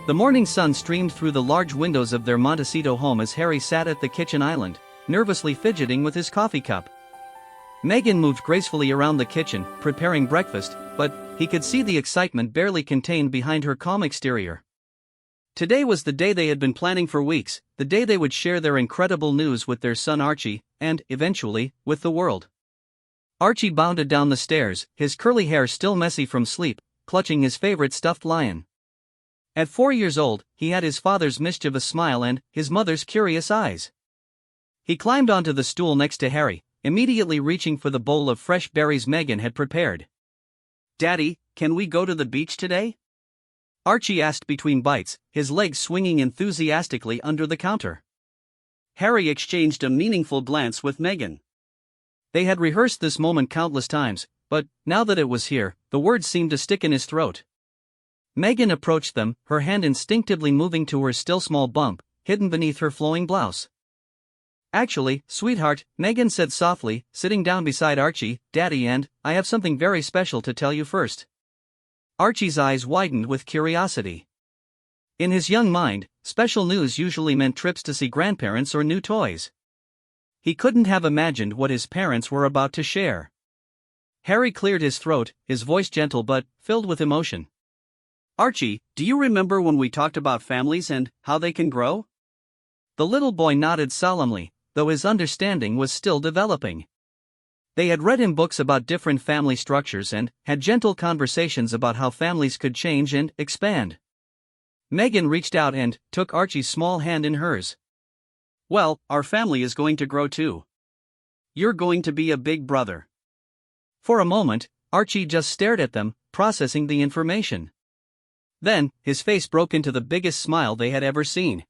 The morning sun streamed through the large windows of their Montecito home as Harry sat at the kitchen island, nervously fidgeting with his coffee cup. Meghan moved gracefully around the kitchen, preparing breakfast, but he could see the excitement barely contained behind her calm exterior. Today was the day they had been planning for weeks, the day they would share their incredible news with their son Archie, and, eventually, with the world. Archie bounded down the stairs, his curly hair still messy from sleep, clutching his favorite stuffed lion. At 4 years old, he had his father's mischievous smile and his mother's curious eyes. He climbed onto the stool next to Harry, immediately reaching for the bowl of fresh berries Meghan had prepared. "Daddy, can we go to the beach today?" Archie asked between bites, his legs swinging enthusiastically under the counter. Harry exchanged a meaningful glance with Meghan. They had rehearsed this moment countless times, but, now that it was here, the words seemed to stick in his throat. Meghan approached them, her hand instinctively moving to her still small bump, hidden beneath her flowing blouse. "Actually, sweetheart," Meghan said softly, sitting down beside Archie, "Daddy and I have something very special to tell you first." Archie's eyes widened with curiosity. In his young mind, special news usually meant trips to see grandparents or new toys. He couldn't have imagined what his parents were about to share. Harry cleared his throat, his voice gentle but filled with emotion. "Archie, do you remember when we talked about families and how they can grow?" The little boy nodded solemnly, though his understanding was still developing. They had read in books about different family structures and had gentle conversations about how families could change and expand. Meghan reached out and took Archie's small hand in hers. "Well, our family is going to grow too. You're going to be a big brother." For a moment, Archie just stared at them, processing the information. Then, his face broke into the biggest smile they had ever seen.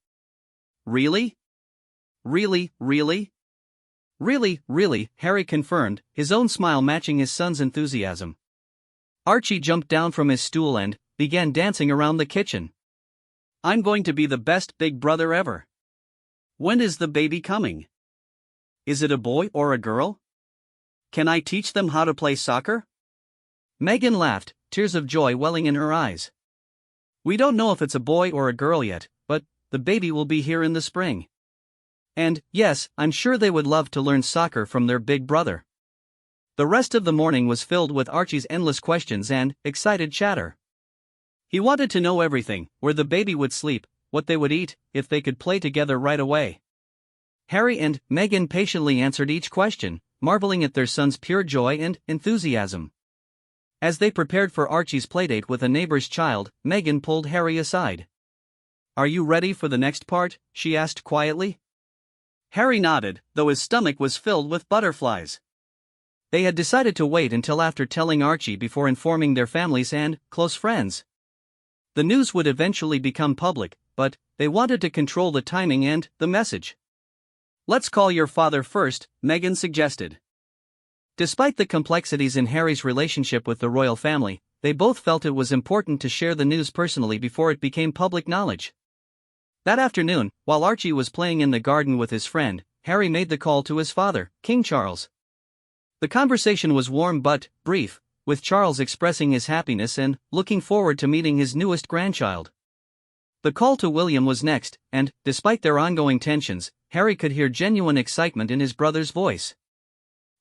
"Really? Really, really?" "Really, really," Harry confirmed, his own smile matching his son's enthusiasm. Archie jumped down from his stool and began dancing around the kitchen. "I'm going to be the best big brother ever. When is the baby coming? Is it a boy or a girl? Can I teach them how to play soccer?" Meghan laughed, tears of joy welling in her eyes. "We don't know if it's a boy or a girl yet, but the baby will be here in the spring. And, yes, I'm sure they would love to learn soccer from their big brother." The rest of the morning was filled with Archie's endless questions and excited chatter. He wanted to know everything: where the baby would sleep, what they would eat, if they could play together right away. Harry and Meghan patiently answered each question, marveling at their son's pure joy and enthusiasm. As they prepared for Archie's playdate with a neighbor's child, Meghan pulled Harry aside. "Are you ready for the next part?" she asked quietly. Harry nodded, though his stomach was filled with butterflies. They had decided to wait until after telling Archie before informing their families and close friends. The news would eventually become public, but they wanted to control the timing and the message. "Let's call your father first," Meghan suggested. Despite the complexities in Harry's relationship with the royal family, they both felt it was important to share the news personally before it became public knowledge. That afternoon, while Archie was playing in the garden with his friend, Harry made the call to his father, King Charles. The conversation was warm but brief, with Charles expressing his happiness and looking forward to meeting his newest grandchild. The call to William was next, and, despite their ongoing tensions, Harry could hear genuine excitement in his brother's voice.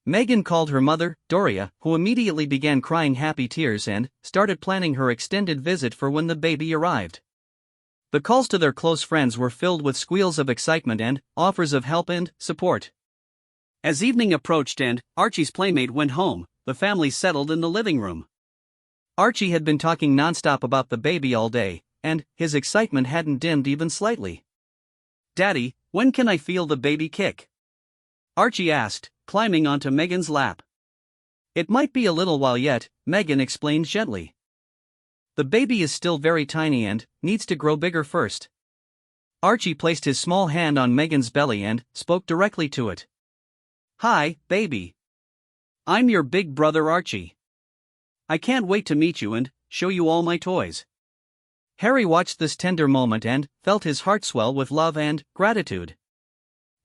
Meghan called her mother, Doria, who immediately began crying happy tears and started planning her extended visit for when the baby arrived. The calls to their close friends were filled with squeals of excitement and offers of help and support. As evening approached and Archie's playmate went home, the family settled in the living room. Archie had been talking nonstop about the baby all day, and his excitement hadn't dimmed even slightly. "Daddy, when can I feel the baby kick?" Archie asked, climbing onto Meghan's lap. "It might be a little while yet," Meghan explained gently. "The baby is still very tiny and needs to grow bigger first." Archie placed his small hand on Meghan's belly and spoke directly to it. "Hi, baby. I'm your big brother Archie. I can't wait to meet you and show you all my toys." Harry watched this tender moment and felt his heart swell with love and gratitude.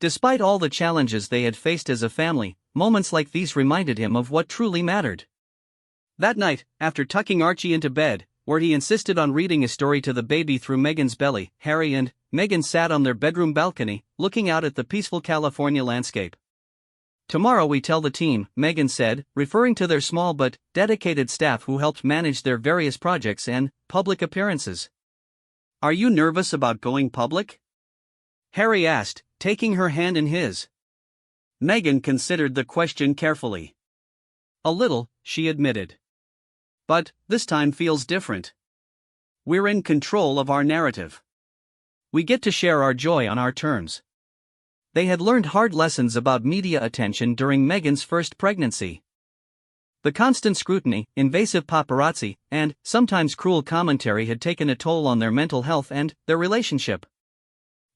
Despite all the challenges they had faced as a family, moments like these reminded him of what truly mattered. That night, after tucking Archie into bed, where he insisted on reading a story to the baby through Meghan's belly. Harry and Meghan sat on their bedroom balcony, looking out at the peaceful California landscape. "Tomorrow we tell the team," Meghan said, referring to their small but dedicated staff who helped manage their various projects and public appearances. "Are you nervous about going public?" Harry asked, taking her hand in his. Meghan considered the question carefully. "A little," she admitted. "But this time feels different. We're in control of our narrative. We get to share our joy on our terms." They had learned hard lessons about media attention during Meghan's first pregnancy. The constant scrutiny, invasive paparazzi, and sometimes cruel commentary had taken a toll on their mental health and their relationship.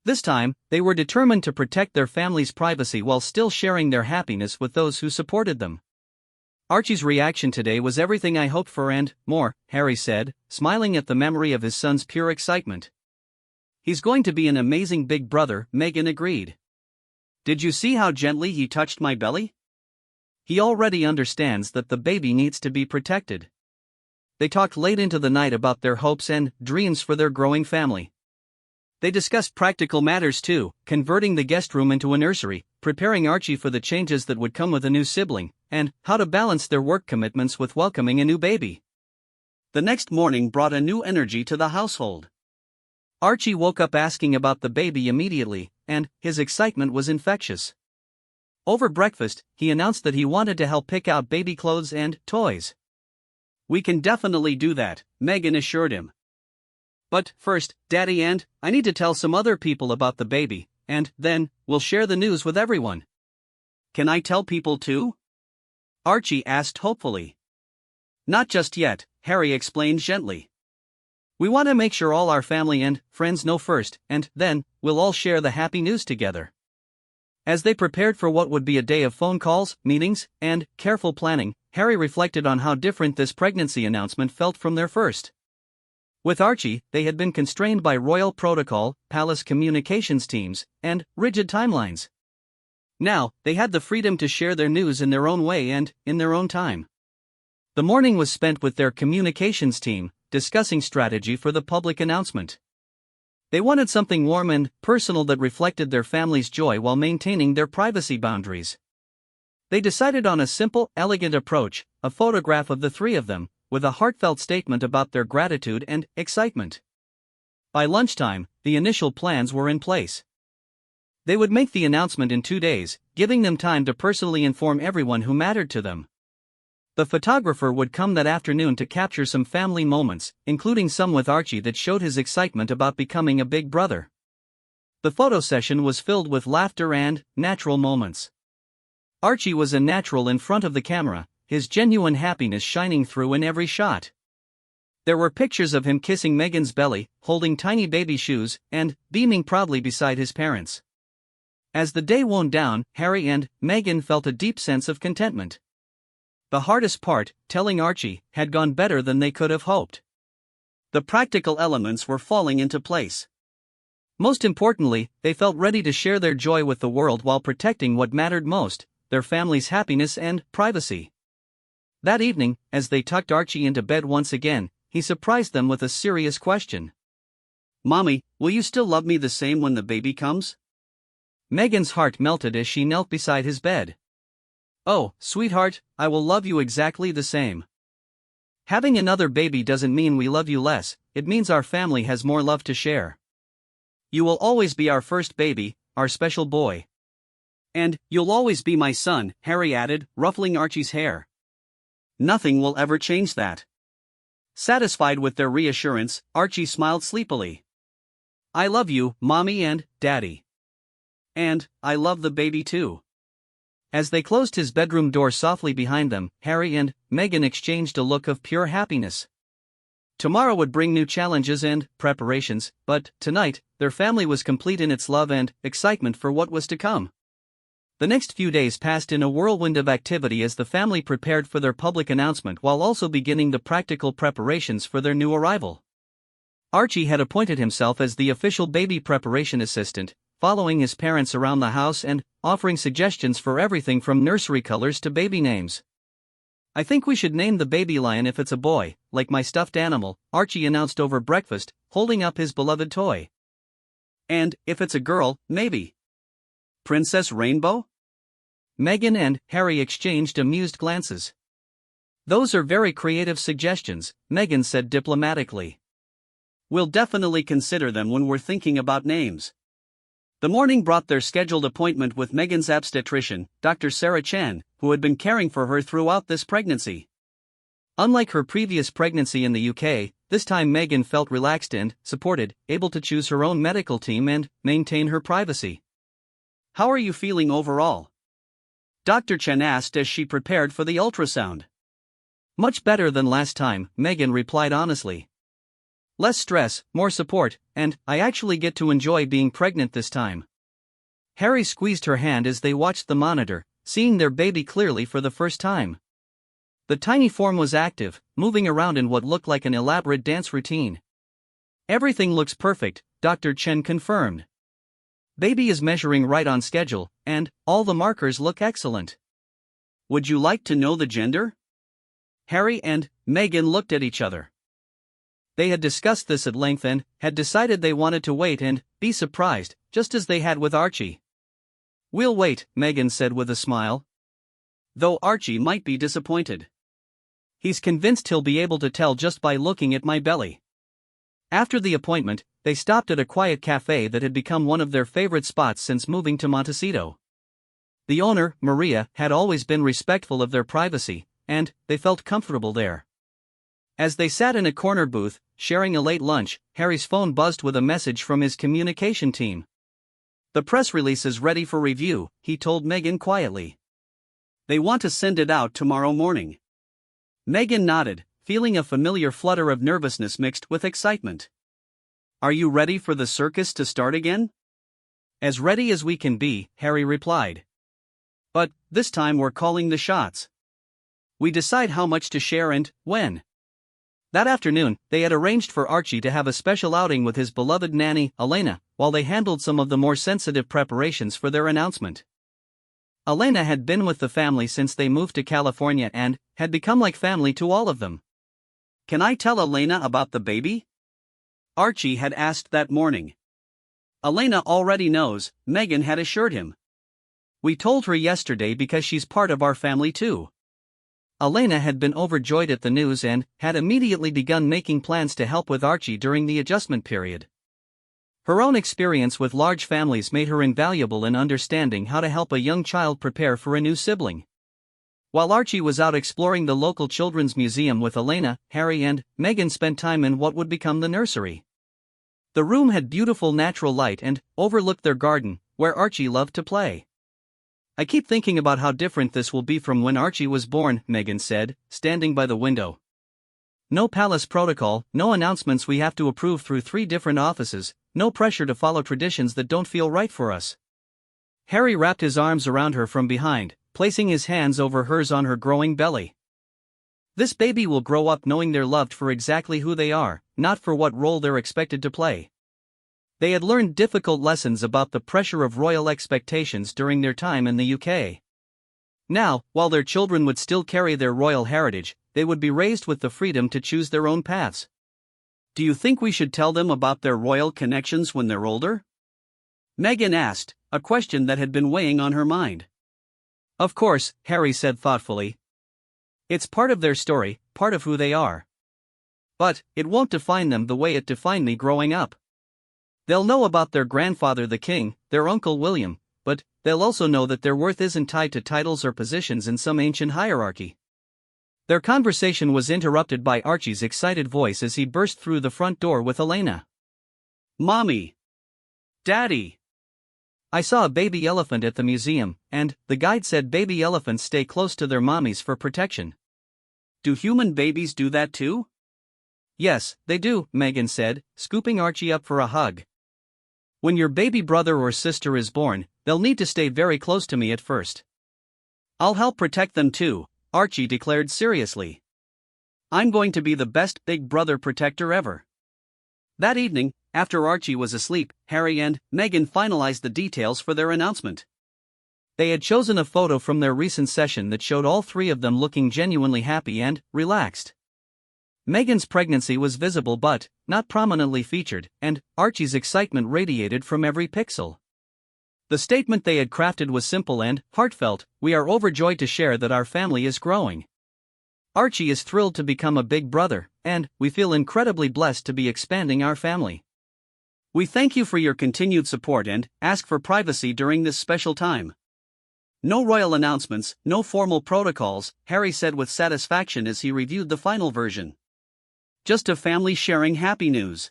This time, they were determined to protect their family's privacy while still sharing their happiness with those who supported them. "Archie's reaction today was everything I hoped for and more," Harry said, smiling at the memory of his son's pure excitement. "He's going to be an amazing big brother," Meghan agreed. "Did you see how gently he touched my belly? He already understands that the baby needs to be protected." They talked late into the night about their hopes and dreams for their growing family. They discussed practical matters too, converting the guest room into a nursery, preparing Archie for the changes that would come with a new sibling, and how to balance their work commitments with welcoming a new baby. The next morning brought a new energy to the household. Archie woke up asking about the baby immediately, and his excitement was infectious. Over breakfast, he announced that he wanted to help pick out baby clothes and toys. "We can definitely do that," Meghan assured him. "But first, Daddy, and I need to tell some other people about the baby, and then we'll share the news with everyone." "Can I tell people too?" Archie asked hopefully. "Not just yet," Harry explained gently. "We want to make sure all our family and friends know first, and then we'll all share the happy news together." As they prepared for what would be a day of phone calls, meetings, and careful planning, Harry reflected on how different this pregnancy announcement felt from their first. With Archie, they had been constrained by royal protocol, palace communications teams, and rigid timelines. Now, they had the freedom to share their news in their own way and in their own time. The morning was spent with their communications team, discussing strategy for the public announcement. They wanted something warm and personal that reflected their family's joy while maintaining their privacy boundaries. They decided on a simple, elegant approach, a photograph of the three of them, with a heartfelt statement about their gratitude and excitement. By lunchtime, the initial plans were in place. They would make the announcement in 2 days, giving them time to personally inform everyone who mattered to them. The photographer would come that afternoon to capture some family moments, including some with Archie that showed his excitement about becoming a big brother. The photo session was filled with laughter and natural moments. Archie was a natural in front of the camera, his genuine happiness shining through in every shot. There were pictures of him kissing Meghan's belly, holding tiny baby shoes, and beaming proudly beside his parents. As the day wound down, Harry and Meghan felt a deep sense of contentment. The hardest part, telling Archie, had gone better than they could have hoped. The practical elements were falling into place. Most importantly, they felt ready to share their joy with the world while protecting what mattered most, their family's happiness and privacy. That evening, as they tucked Archie into bed once again, he surprised them with a serious question. "Mommy, will you still love me the same when the baby comes?" Meghan's heart melted as she knelt beside his bed. "Oh, sweetheart, I will love you exactly the same. Having another baby doesn't mean we love you less, it means our family has more love to share. You will always be our first baby, our special boy. And you'll always be my son," Harry added, ruffling Archie's hair. "Nothing will ever change that." Satisfied with their reassurance, Archie smiled sleepily. "I love you, Mommy and Daddy. And I love the baby too." As they closed his bedroom door softly behind them, Harry and Meghan exchanged a look of pure happiness. Tomorrow would bring new challenges and preparations, but tonight, their family was complete in its love and excitement for what was to come. The next few days passed in a whirlwind of activity as the family prepared for their public announcement while also beginning the practical preparations for their new arrival. Archie had appointed himself as the official baby preparation assistant, following his parents around the house and offering suggestions for everything from nursery colors to baby names. "I think we should name the baby Lion if it's a boy," like my stuffed animal," Archie announced over breakfast, holding up his beloved toy. "And, if it's a girl, maybe Princess Rainbow?" Meghan and Harry exchanged amused glances. "Those are very creative suggestions," Meghan said diplomatically. "We'll definitely consider them when we're thinking about names." The morning brought their scheduled appointment with Meghan's obstetrician, Dr. Sarah Chan, who had been caring for her throughout this pregnancy. Unlike her previous pregnancy in the UK, this time Meghan felt relaxed and supported, able to choose her own medical team and maintain her privacy. "How are you feeling overall?" Dr. Chen asked as she prepared for the ultrasound. "Much better than last time," Meghan replied honestly. "Less stress, more support, and I actually get to enjoy being pregnant this time." Harry squeezed her hand as they watched the monitor, seeing their baby clearly for the first time. The tiny form was active, moving around in what looked like an elaborate dance routine. "Everything looks perfect," Dr. Chen confirmed. "Baby is measuring right on schedule, and all the markers look excellent." "Would you like to know the gender?" Harry and Meghan looked at each other. They had discussed this at length and had decided they wanted to wait and be surprised, just as they had with Archie. "We'll wait," Meghan said with a smile. "Though Archie might be disappointed. He's convinced he'll be able to tell just by looking at my belly." After the appointment, they stopped at a quiet cafe that had become one of their favorite spots since moving to Montecito. The owner, Maria, had always been respectful of their privacy, and they felt comfortable there. As they sat in a corner booth, sharing a late lunch, Harry's phone buzzed with a message from his communication team. "The press release is ready for review," he told Meghan quietly. "They want to send it out tomorrow morning." Meghan nodded, feeling a familiar flutter of nervousness mixed with excitement. "Are you ready for the circus to start again?" "As ready as we can be," Harry replied. "But this time we're calling the shots. We decide how much to share and when." That afternoon, they had arranged for Archie to have a special outing with his beloved nanny, Elena, while they handled some of the more sensitive preparations for their announcement. Elena had been with the family since they moved to California and had become like family to all of them. "Can I tell Elena about the baby?" Archie had asked that morning. "Elena already knows," Meghan had assured him. "We told her yesterday because she's part of our family too." Elena had been overjoyed at the news and had immediately begun making plans to help with Archie during the adjustment period. Her own experience with large families made her invaluable in understanding how to help a young child prepare for a new sibling. While Archie was out exploring the local children's museum with Elena, Harry and Meghan spent time in what would become the nursery. The room had beautiful natural light and overlooked their garden, where Archie loved to play. "I keep thinking about how different this will be from when Archie was born," Meghan said, standing by the window. "No palace protocol, no announcements we have to approve through 3 different offices, no pressure to follow traditions that don't feel right for us." Harry wrapped his arms around her from behind, placing his hands over hers on her growing belly. "This baby will grow up knowing they're loved for exactly who they are, not for what role they're expected to play." They had learned difficult lessons about the pressure of royal expectations during their time in the UK. Now, while their children would still carry their royal heritage, they would be raised with the freedom to choose their own paths. "Do you think we should tell them about their royal connections when they're older?" Meghan asked, a question that had been weighing on her mind. "Of course," Harry said thoughtfully. "It's part of their story, part of who they are. But it won't define them the way it defined me growing up. They'll know about their grandfather the king, their uncle William, but they'll also know that their worth isn't tied to titles or positions in some ancient hierarchy." Their conversation was interrupted by Archie's excited voice as he burst through the front door with Elena. "Mommy! Daddy! I saw a baby elephant at the museum, and the guide said baby elephants stay close to their mommies for protection." "Do human babies do that too?" "Yes, they do," Meghan said, scooping Archie up for a hug. "When your baby brother or sister is born, they'll need to stay very close to me at first." "I'll help protect them too," Archie declared seriously. "I'm going to be the best big brother protector ever." That evening, after Archie was asleep, Harry and Meghan finalized the details for their announcement. They had chosen a photo from their recent session that showed all 3 of them looking genuinely happy and relaxed. Meghan's pregnancy was visible but not prominently featured, and Archie's excitement radiated from every pixel. The statement they had crafted was simple and heartfelt: "We are overjoyed to share that our family is growing. Archie is thrilled to become a big brother, and we feel incredibly blessed to be expanding our family. We thank you for your continued support and ask for privacy during this special time." No royal announcements, no formal protocols, Harry said with satisfaction as he reviewed the final version. Just a family sharing happy news.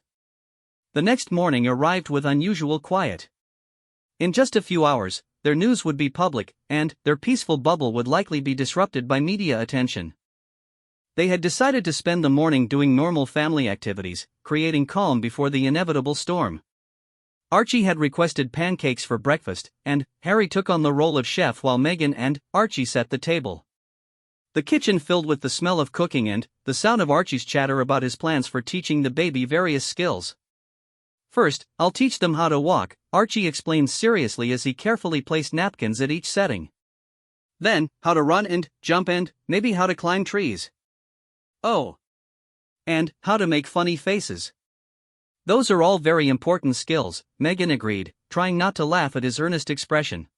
The next morning arrived with unusual quiet. In just a few hours, their news would be public, and their peaceful bubble would likely be disrupted by media attention. They had decided to spend the morning doing normal family activities, creating calm before the inevitable storm. Archie had requested pancakes for breakfast, and Harry took on the role of chef while Meghan and Archie set the table. The kitchen filled with the smell of cooking and the sound of Archie's chatter about his plans for teaching the baby various skills. "First, I'll teach them how to walk," Archie explained seriously as he carefully placed napkins at each setting. "Then, how to run and jump and maybe how to climb trees. Oh. And how to make funny faces." "Those are all very important skills," Meghan agreed, trying not to laugh at his earnest expression.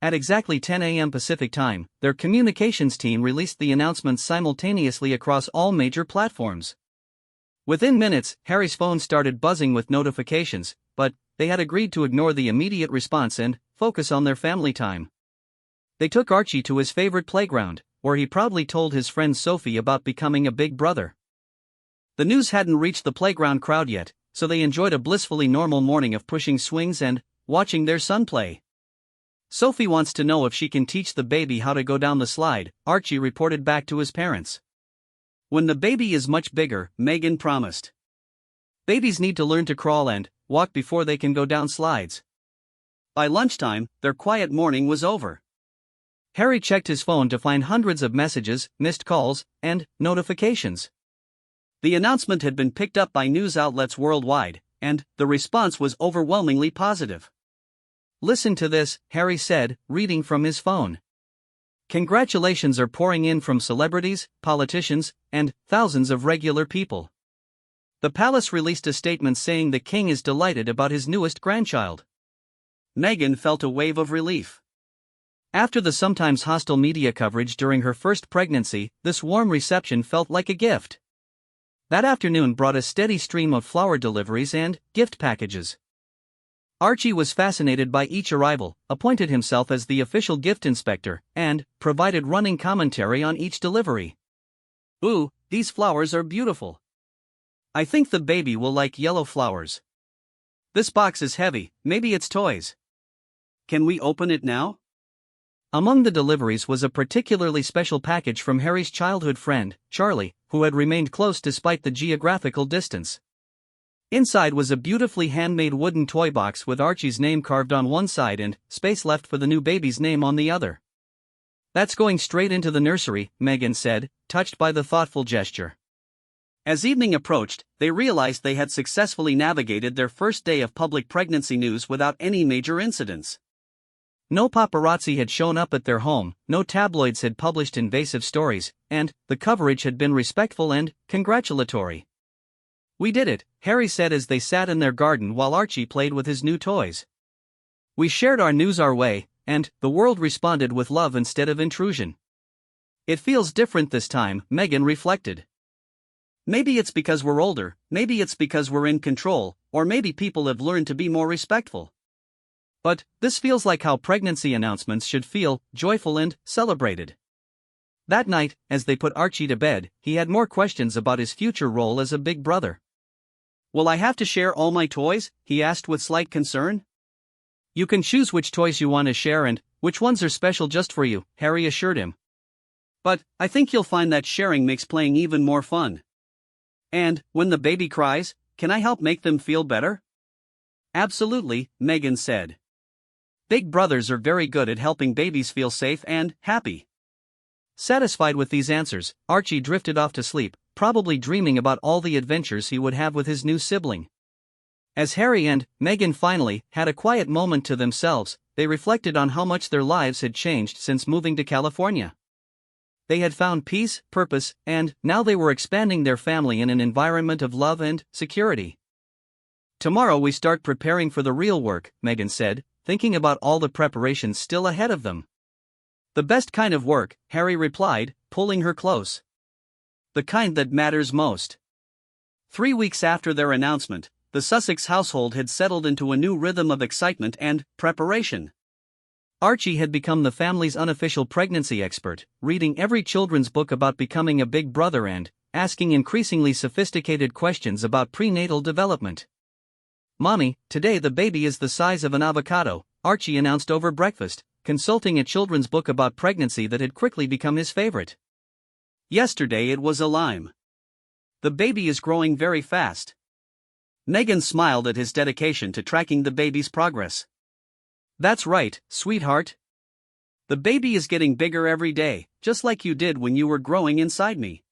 At exactly 10 a.m. Pacific Time, their communications team released the announcement simultaneously across all major platforms. Within minutes, Harry's phone started buzzing with notifications, but they had agreed to ignore the immediate response and focus on their family time. They took Archie to his favorite playground, where he proudly told his friend Sophie about becoming a big brother. The news hadn't reached the playground crowd yet, so they enjoyed a blissfully normal morning of pushing swings and watching their son play. "Sophie wants to know if she can teach the baby how to go down the slide," Archie reported back to his parents. "When the baby is much bigger," Meghan promised. "Babies need to learn to crawl and walk before they can go down slides." By lunchtime, their quiet morning was over. Harry checked his phone to find hundreds of messages, missed calls, and notifications. The announcement had been picked up by news outlets worldwide, and the response was overwhelmingly positive. "Listen to this," Harry said, reading from his phone. "Congratulations are pouring in from celebrities, politicians, and thousands of regular people. The palace released a statement saying the king is delighted about his newest grandchild." Meghan felt a wave of relief. After the sometimes hostile media coverage during her first pregnancy, this warm reception felt like a gift. That afternoon brought a steady stream of flower deliveries and gift packages. Archie was fascinated by each arrival, appointed himself as the official gift inspector, and provided running commentary on each delivery. "Ooh, these flowers are beautiful. I think the baby will like yellow flowers. This box is heavy, maybe it's toys. Can we open it now?" Among the deliveries was a particularly special package from Harry's childhood friend, Charlie, who had remained close despite the geographical distance. Inside was a beautifully handmade wooden toy box with Archie's name carved on one side and space left for the new baby's name on the other. "That's going straight into the nursery," Meghan said, touched by the thoughtful gesture. As evening approached, they realized they had successfully navigated their first day of public pregnancy news without any major incidents. No paparazzi had shown up at their home, no tabloids had published invasive stories, and the coverage had been respectful and congratulatory. "We did it," Harry said as they sat in their garden while Archie played with his new toys. "We shared our news our way, and the world responded with love instead of intrusion. It feels different this time," Meghan reflected. "Maybe it's because we're older, maybe it's because we're in control, or maybe people have learned to be more respectful. But this feels like how pregnancy announcements should feel, joyful and celebrated." That night, as they put Archie to bed, he had more questions about his future role as a big brother. "Will I have to share all my toys?" he asked with slight concern. "You can choose which toys you want to share and which ones are special just for you," Harry assured him. "But I think you'll find that sharing makes playing even more fun. And when the baby cries, can I help make them feel better?" "Absolutely," Meghan said. "Big brothers are very good at helping babies feel safe and happy." Satisfied with these answers, Archie drifted off to sleep, probably dreaming about all the adventures he would have with his new sibling. As Harry and Meghan finally had a quiet moment to themselves, they reflected on how much their lives had changed since moving to California. they had found peace, purpose, and now they were expanding their family in an environment of love and security. "Tomorrow we start preparing for the real work," Meghan said, thinking about all the preparations still ahead of them. "The best kind of work," Harry replied, pulling her close. "The kind that matters most." 3 weeks after their announcement, the Sussex household had settled into a new rhythm of excitement and preparation. Archie had become the family's unofficial pregnancy expert, reading every children's book about becoming a big brother and asking increasingly sophisticated questions about prenatal development. "Mommy, today the baby is the size of an avocado," Archie announced over breakfast, consulting a children's book about pregnancy that had quickly become his favorite. "Yesterday it was a lime. The baby is growing very fast." Meghan smiled at his dedication to tracking the baby's progress. "That's right, sweetheart. The baby is getting bigger every day, just like you did when you were growing inside me."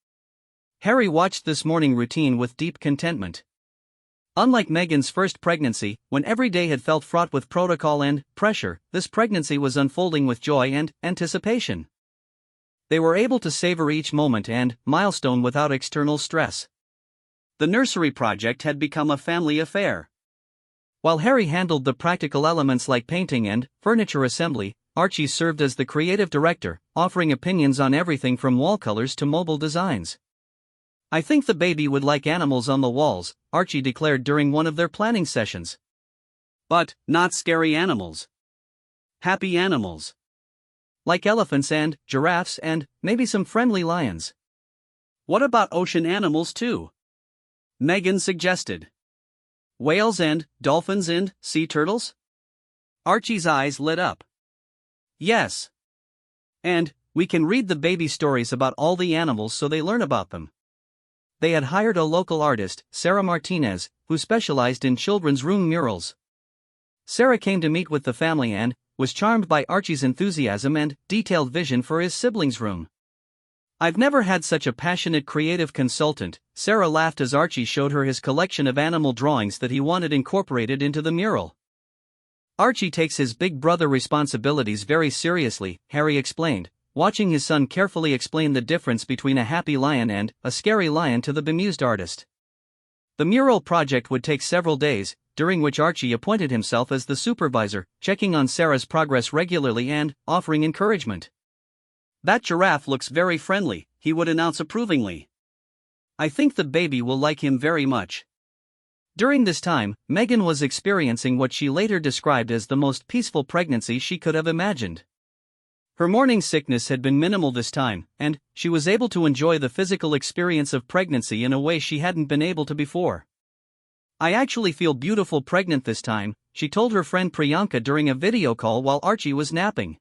Harry watched this morning routine with deep contentment. Unlike Meghan's first pregnancy, when every day had felt fraught with protocol and pressure, this pregnancy was unfolding with joy and anticipation. They were able to savor each moment and milestone without external stress. The nursery project had become a family affair. While Harry handled the practical elements like painting and furniture assembly, Archie served as the creative director, offering opinions on everything from wall colors to mobile designs. "I think the baby would like animals on the walls," Archie declared during one of their planning sessions. "But not scary animals. Happy animals. Like elephants and giraffes and maybe some friendly lions." "What about ocean animals too?" Meghan suggested. "Whales and dolphins and sea turtles?" Archie's eyes lit up. "Yes. And we can read the baby stories about all the animals so they learn about them." They had hired a local artist, Sarah Martinez, who specialized in children's room murals. Sarah came to meet with the family and was charmed by Archie's enthusiasm and detailed vision for his siblings' room. "I've never had such a passionate creative consultant," Sarah laughed as Archie showed her his collection of animal drawings that he wanted incorporated into the mural. "Archie takes his big brother responsibilities very seriously," Harry explained, watching his son carefully explain the difference between a happy lion and a scary lion to the bemused artist. The mural project would take several days, during which Archie appointed himself as the supervisor, checking on Sarah's progress regularly and offering encouragement. "That giraffe looks very friendly," he would announce approvingly. "I think the baby will like him very much." During this time, Meghan was experiencing what she later described as the most peaceful pregnancy she could have imagined. Her morning sickness had been minimal this time, and she was able to enjoy the physical experience of pregnancy in a way she hadn't been able to before. "I actually feel beautiful pregnant this time," she told her friend Priyanka during a video call while Archie was napping.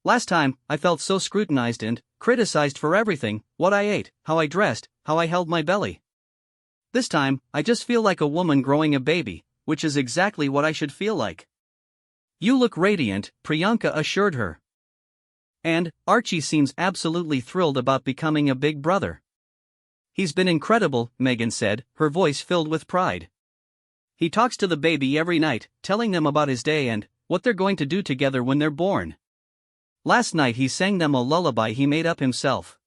"Last time, I felt so scrutinized and criticized for everything, what I ate, how I dressed, how I held my belly. This time, I just feel like a woman growing a baby, which is exactly what I should feel like." "You look radiant," Priyanka assured her. "And Archie seems absolutely thrilled about becoming a big brother." "He's been incredible," Meghan said, her voice filled with pride. "He talks to the baby every night, telling them about his day and what they're going to do together when they're born. Last night he sang them a lullaby he made up himself."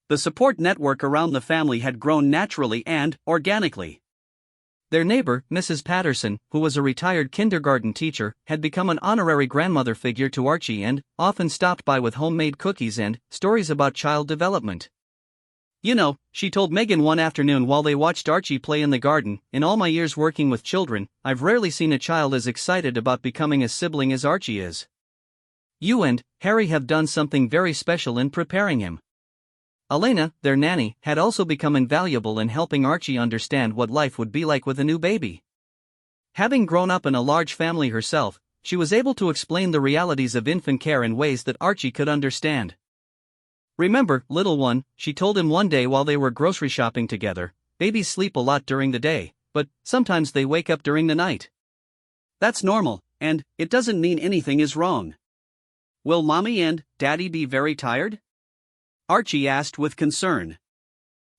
The support network around the family had grown naturally and organically. Their neighbor, Mrs. Patterson, who was a retired kindergarten teacher, had become an honorary grandmother figure to Archie and often stopped by with homemade cookies and stories about child development. "You know," she told Meghan one afternoon while they watched Archie play in the garden, "in all my years working with children, I've rarely seen a child as excited about becoming a sibling as Archie is. You and Harry have done something very special in preparing him." Elena, their nanny, had also become invaluable in helping Archie understand what life would be like with a new baby. Having grown up in a large family herself, she was able to explain the realities of infant care in ways that Archie could understand. "Remember, little one," she told him one day while they were grocery shopping together, "babies sleep a lot during the day, but sometimes they wake up during the night. That's normal, and it doesn't mean anything is wrong. Will mommy and daddy be very tired?" Archie asked with concern.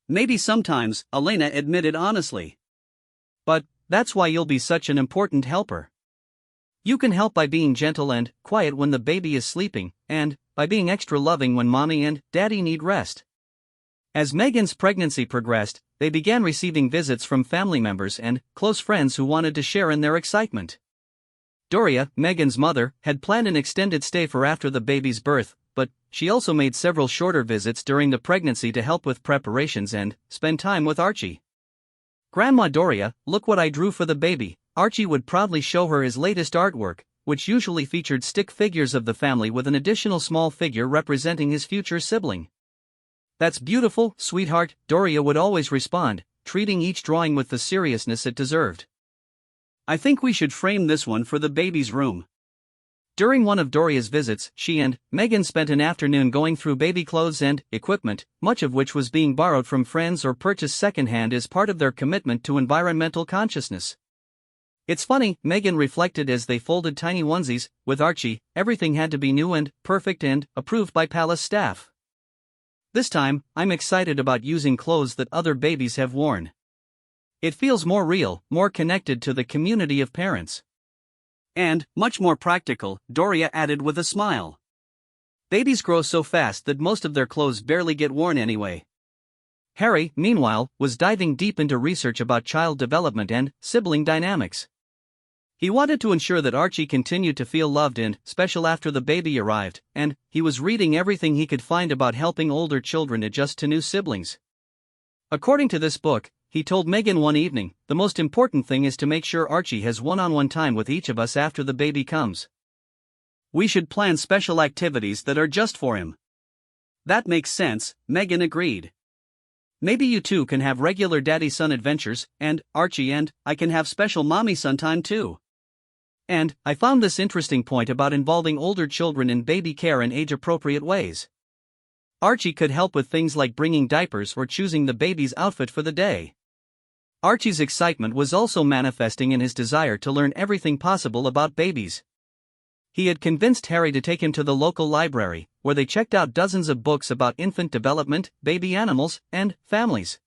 "Maybe sometimes," Elena admitted honestly. "But that's why you'll be such an important helper. You can help by being gentle and quiet when the baby is sleeping, and by being extra loving when mommy and daddy need rest. As Meghan's pregnancy progressed, they began receiving visits from family members and close friends who wanted to share in their excitement. Doria, Meghan's mother, had planned an extended stay for after the baby's birth, but she also made several shorter visits during the pregnancy to help with preparations and spend time with Archie. "Grandma Doria, look what I drew for the baby," Archie would proudly show her his latest artwork, which usually featured stick figures of the family with an additional small figure representing his future sibling. "That's beautiful, sweetheart," Doria would always respond, treating each drawing with the seriousness it deserved. "I think we should frame this one for the baby's room." During one of Doria's visits, she and Meghan spent an afternoon going through baby clothes and equipment, much of which was being borrowed from friends or purchased secondhand as part of their commitment to environmental consciousness. "It's funny," Meghan reflected as they folded tiny onesies. "With Archie, everything had to be new and perfect and approved by palace staff. This time, I'm excited about using clothes that other babies have worn. It feels more real, more connected to the community of parents. And much more practical," Doria added with a smile. "Babies grow so fast that most of their clothes barely get worn anyway." Harry, meanwhile, was diving deep into research about child development and sibling dynamics. He wanted to ensure that Archie continued to feel loved and special after the baby arrived, and he was reading everything he could find about helping older children adjust to new siblings. According to this book, he told Meghan one evening, "The most important thing is to make sure Archie has one-on-one time with each of us after the baby comes. We should plan special activities that are just for him." "That makes sense," Meghan agreed. "Maybe you two can have regular daddy-son adventures, and Archie and I can have special mommy-son time too. And I found this interesting point about involving older children in baby care in age-appropriate ways. Archie could help with things like bringing diapers or choosing the baby's outfit for the day." Archie's excitement was also manifesting in his desire to learn everything possible about babies. He had convinced Harry to take him to the local library, where they checked out dozens of books about infant development, baby animals, and families.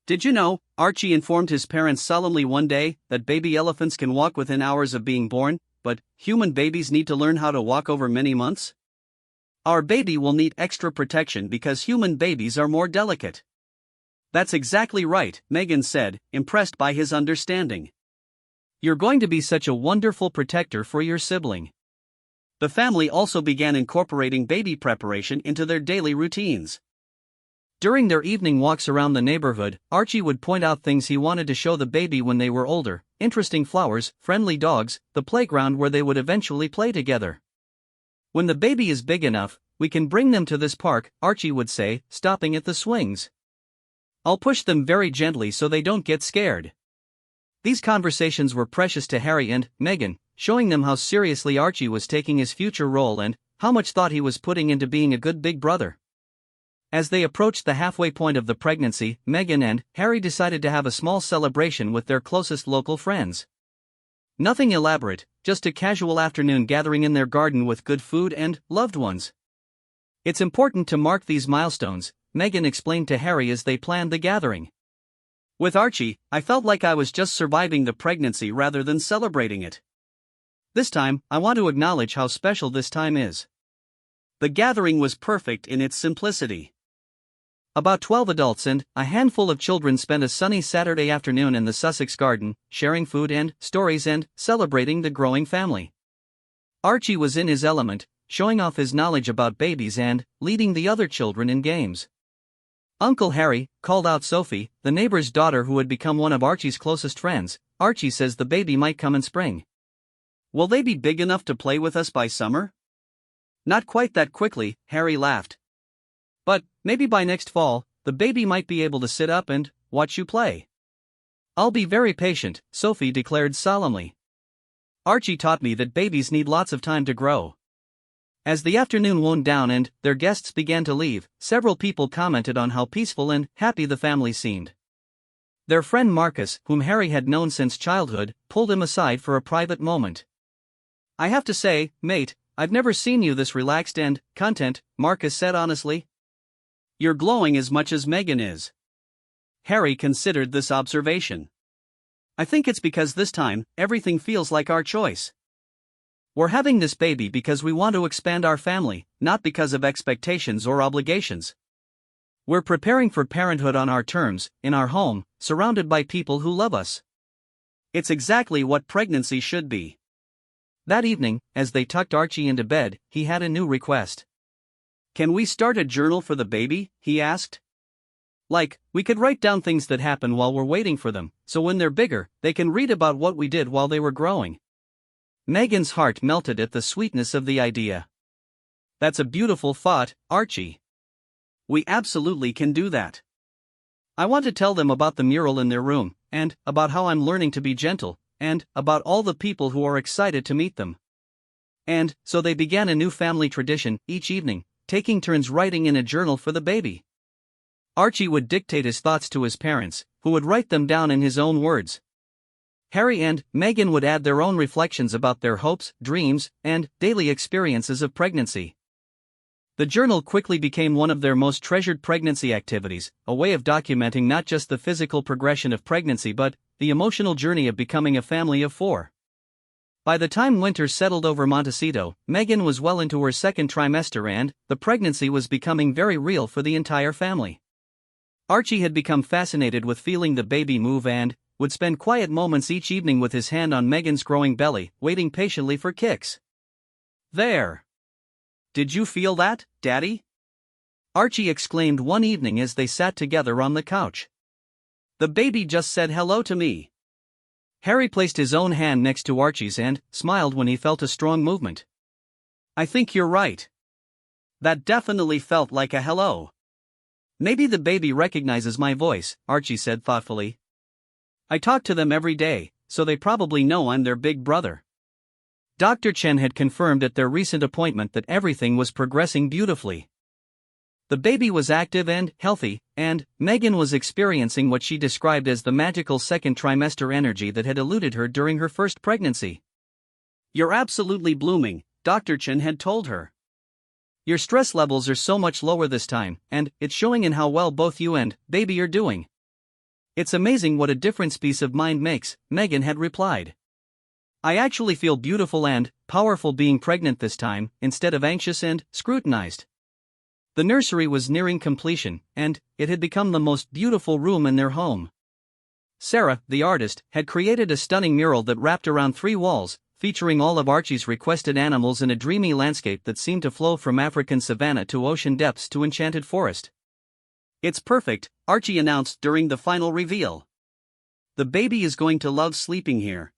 "Did you know," Archie informed his parents solemnly one day, "that baby elephants can walk within hours of being born, but human babies need to learn how to walk over many months? Our baby will need extra protection because human babies are more delicate." "That's exactly right," Meghan said, impressed by his understanding. "You're going to be such a wonderful protector for your sibling." The family also began incorporating baby preparation into their daily routines. During their evening walks around the neighborhood, Archie would point out things he wanted to show the baby when they were older: interesting flowers, friendly dogs, the playground where they would eventually play together. "When the baby is big enough, we can bring them to this park," Archie would say, stopping at the swings. "I'll push them very gently so they don't get scared." These conversations were precious to Harry and Meghan, showing them how seriously Archie was taking his future role and how much thought he was putting into being a good big brother. As they approached the halfway point of the pregnancy, Meghan and Harry decided to have a small celebration with their closest local friends. Nothing elaborate, just a casual afternoon gathering in their garden with good food and loved ones. "It's important to mark these milestones," Meghan explained to Harry as they planned the gathering. "With Archie, I felt like I was just surviving the pregnancy rather than celebrating it. This time, I want to acknowledge how special this time is." The gathering was perfect in its simplicity. About 12 adults and a handful of children spent a sunny Saturday afternoon in the Sussex garden, sharing food and stories and celebrating the growing family. Archie was in his element, showing off his knowledge about babies and leading the other children in games. Uncle Harry called out Sophie, the neighbor's daughter who had become one of Archie's closest friends. "Archie says the baby might come in spring. Will they be big enough to play with us by summer?" "Not quite that quickly," Harry laughed. "But maybe by next fall, the baby might be able to sit up and watch you play." "I'll be very patient," Sophie declared solemnly. "Archie taught me that babies need lots of time to grow." As the afternoon wound down and their guests began to leave, several people commented on how peaceful and happy the family seemed. Their friend Marcus, whom Harry had known since childhood, pulled him aside for a private moment. "I have to say, mate, I've never seen you this relaxed and content," Marcus said honestly. "You're glowing as much as Meghan is." Harry considered this observation. "I think it's because this time, everything feels like our choice." We're having this baby because we want to expand our family, not because of expectations or obligations. We're preparing for parenthood on our terms, in our home, surrounded by people who love us. It's exactly what pregnancy should be. That evening, as they tucked Archie into bed, he had a new request. "Can we start a journal for the baby?" he asked. "Like, we could write down things that happen while we're waiting for them, so when they're bigger, they can read about what we did while they were growing." Meghan's heart melted at the sweetness of the idea. "That's a beautiful thought, Archie. We absolutely can do that. I want to tell them about the mural in their room, and about how I'm learning to be gentle, and about all the people who are excited to meet them." And so they began a new family tradition, each evening, taking turns writing in a journal for the baby. Archie would dictate his thoughts to his parents, who would write them down in his own words. Harry and Meghan would add their own reflections about their hopes, dreams, and daily experiences of pregnancy. The journal quickly became one of their most treasured pregnancy activities, a way of documenting not just the physical progression of pregnancy but the emotional journey of becoming a family of 4. By the time winter settled over Montecito, Meghan was well into her second trimester and the pregnancy was becoming very real for the entire family. Archie had become fascinated with feeling the baby move and would spend quiet moments each evening with his hand on Meghan's growing belly, waiting patiently for kicks. "There! Did you feel that, Daddy?" Archie exclaimed one evening as they sat together on the couch. "The baby just said hello to me." Harry placed his own hand next to Archie's and smiled when he felt a strong movement. "I think you're right. That definitely felt like a hello. Maybe the baby recognizes my voice," Archie said thoughtfully. "I talk to them every day, so they probably know I'm their big brother." Dr. Chen had confirmed at their recent appointment that everything was progressing beautifully. The baby was active and healthy, and Meghan was experiencing what she described as the magical second trimester energy that had eluded her during her first pregnancy. "You're absolutely blooming," Dr. Chen had told her. "Your stress levels are so much lower this time, and it's showing in how well both you and baby are doing. It's amazing what a difference peace of mind makes," Meghan had replied. "I actually feel beautiful and powerful being pregnant this time, instead of anxious and scrutinized." The nursery was nearing completion, and it had become the most beautiful room in their home. Sarah, the artist, had created a stunning mural that wrapped around 3 walls, featuring all of Archie's requested animals in a dreamy landscape that seemed to flow from African savanna to ocean depths to enchanted forest. "It's perfect," Archie announced during the final reveal. "The baby is going to love sleeping here.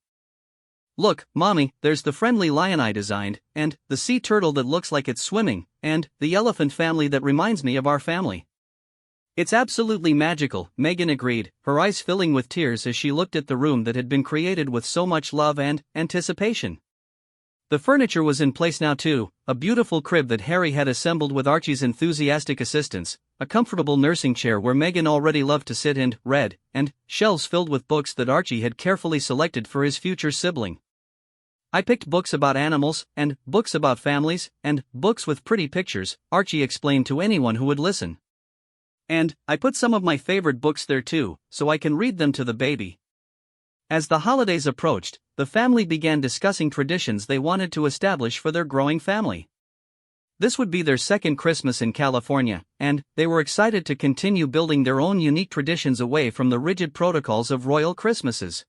Look, Mommy, there's the friendly lion I designed, and the sea turtle that looks like it's swimming, and the elephant family that reminds me of our family." "It's absolutely magical," Meghan agreed, her eyes filling with tears as she looked at the room that had been created with so much love and anticipation. The furniture was in place now too, a beautiful crib that Harry had assembled with Archie's enthusiastic assistance, a comfortable nursing chair where Meghan already loved to sit and read, and shelves filled with books that Archie had carefully selected for his future sibling. "I picked books about animals, and books about families, and books with pretty pictures," Archie explained to anyone who would listen. "And I put some of my favorite books there too, so I can read them to the baby." As the holidays approached, the family began discussing traditions they wanted to establish for their growing family. This would be their second Christmas in California, and they were excited to continue building their own unique traditions away from the rigid protocols of royal Christmases.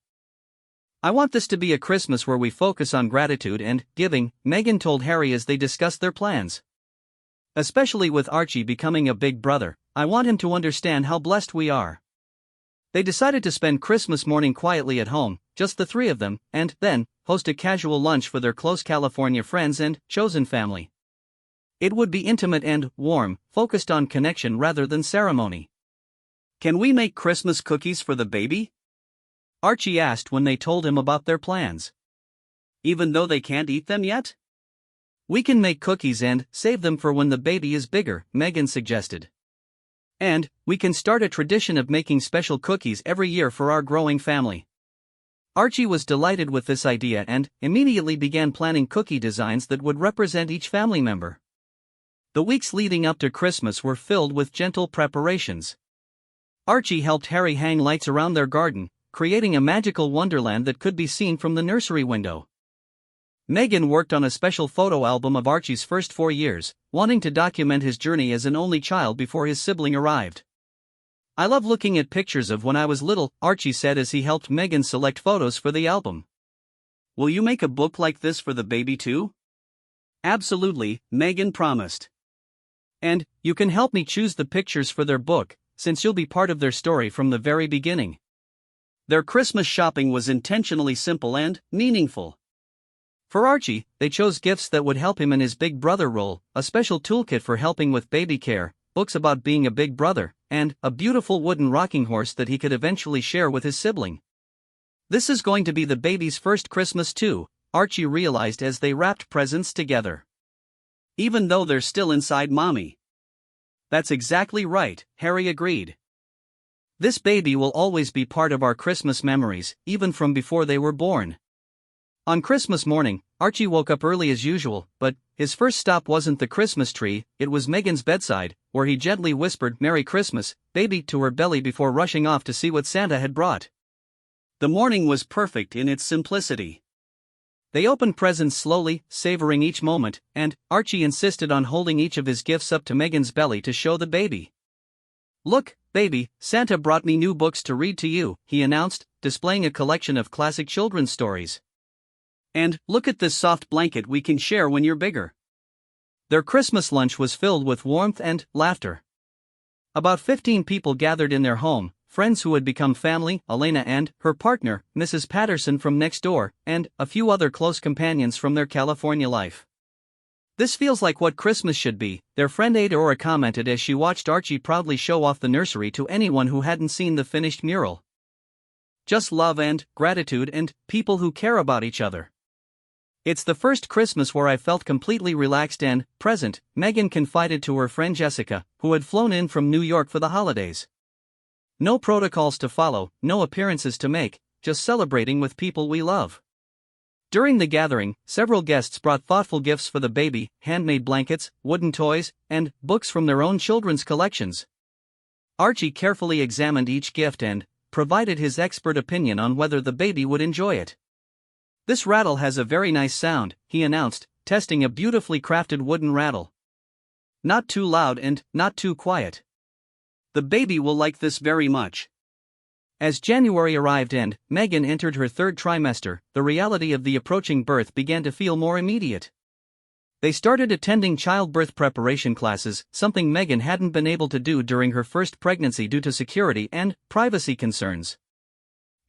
"I want this to be a Christmas where we focus on gratitude and giving," Meghan told Harry as they discussed their plans. "Especially with Archie becoming a big brother, I want him to understand how blessed we are." They decided to spend Christmas morning quietly at home, just the 3 of them, and then host a casual lunch for their close California friends and chosen family. It would be intimate and warm, focused on connection rather than ceremony. "Can we make Christmas cookies for the baby?" Archie asked when they told him about their plans. "Even though they can't eat them yet?" "We can make cookies and save them for when the baby is bigger," Meghan suggested. "And we can start a tradition of making special cookies every year for our growing family." Archie was delighted with this idea and immediately began planning cookie designs that would represent each family member. The weeks leading up to Christmas were filled with gentle preparations. Archie helped Harry hang lights around their garden, creating a magical wonderland that could be seen from the nursery window. Meghan worked on a special photo album of Archie's first 4 years, wanting to document his journey as an only child before his sibling arrived. "I love looking at pictures of when I was little," Archie said as he helped Meghan select photos for the album. "Will you make a book like this for the baby too?" "Absolutely," Meghan promised. "And you can help me choose the pictures for their book, since you'll be part of their story from the very beginning." Their Christmas shopping was intentionally simple and meaningful. For Archie, they chose gifts that would help him in his big brother role, a special toolkit for helping with baby care, books about being a big brother, and a beautiful wooden rocking horse that he could eventually share with his sibling. This is going to be the baby's first Christmas too, Archie realized as they wrapped presents together. Even though they're still inside mommy. That's exactly right, Harry agreed. This baby will always be part of our Christmas memories, even from before they were born. On Christmas morning, Archie woke up early as usual, but his first stop wasn't the Christmas tree, it was Meghan's bedside, where he gently whispered "Merry Christmas, baby" to her belly before rushing off to see what Santa had brought. The morning was perfect in its simplicity. They opened presents slowly, savoring each moment, and Archie insisted on holding each of his gifts up to Meghan's belly to show the baby. "Look, baby, Santa brought me new books to read to you," he announced, displaying a collection of classic children's stories. "And look at this soft blanket we can share when you're bigger." Their Christmas lunch was filled with warmth and laughter. About 15 people gathered in their home, friends who had become family, Elena and her partner, Mrs. Patterson from next door, and a few other close companions from their California life. "This feels like what Christmas should be," their friend Ada commented as she watched Archie proudly show off the nursery to anyone who hadn't seen the finished mural. "Just love and gratitude and people who care about each other. It's the first Christmas where I felt completely relaxed and present," Meghan confided to her friend Jessica, who had flown in from New York for the holidays. "No protocols to follow, no appearances to make, just celebrating with people we love." During the gathering, several guests brought thoughtful gifts for the baby, handmade blankets, wooden toys, and books from their own children's collections. Archie carefully examined each gift and provided his expert opinion on whether the baby would enjoy it. "This rattle has a very nice sound," he announced, testing a beautifully crafted wooden rattle. "Not too loud and not too quiet. The baby will like this very much." As January arrived and Meghan entered her third trimester, the reality of the approaching birth began to feel more immediate. They started attending childbirth preparation classes, something Meghan hadn't been able to do during her first pregnancy due to security and privacy concerns.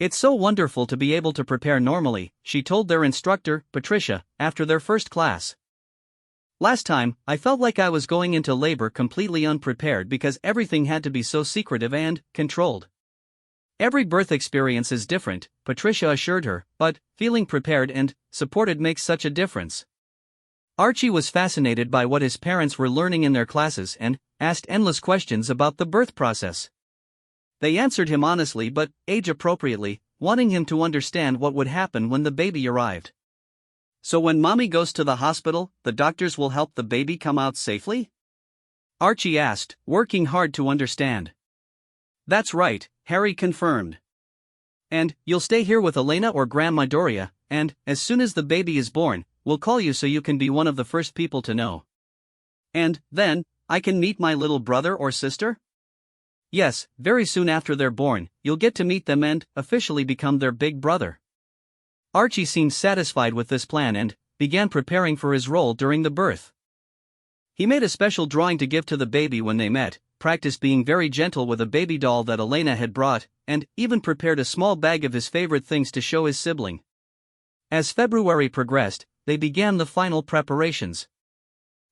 "It's so wonderful to be able to prepare normally," she told their instructor, Patricia, after their first class. "Last time, I felt like I was going into labor completely unprepared because everything had to be so secretive and controlled." "Every birth experience is different," Patricia assured her, "but feeling prepared and supported makes such a difference." Archie was fascinated by what his parents were learning in their classes and asked endless questions about the birth process. They answered him honestly but age-appropriately, wanting him to understand what would happen when the baby arrived. "So when mommy goes to the hospital, the doctors will help the baby come out safely?" Archie asked, working hard to understand. "That's right," Harry confirmed. "And you'll stay here with Elena or Grandma Doria, and as soon as the baby is born, we'll call you so you can be one of the first people to know." "And then, I can meet my little brother or sister?" "Yes, very soon after they're born, you'll get to meet them and officially become their big brother." Archie seemed satisfied with this plan and began preparing for his role during the birth. He made a special drawing to give to the baby when they met, practiced being very gentle with a baby doll that Elena had brought, and even prepared a small bag of his favorite things to show his sibling. As February progressed, they began the final preparations.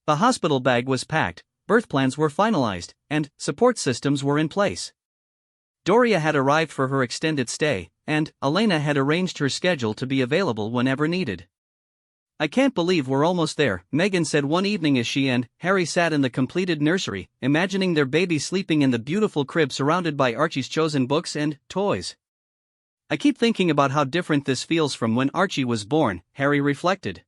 The hospital bag was packed, birth plans were finalized, and support systems were in place. Doria had arrived for her extended stay, and Elena had arranged her schedule to be available whenever needed. "I can't believe we're almost there," Meghan said one evening as she and Harry sat in the completed nursery, imagining their baby sleeping in the beautiful crib surrounded by Archie's chosen books and toys. "I keep thinking about how different this feels from when Archie was born," Harry reflected.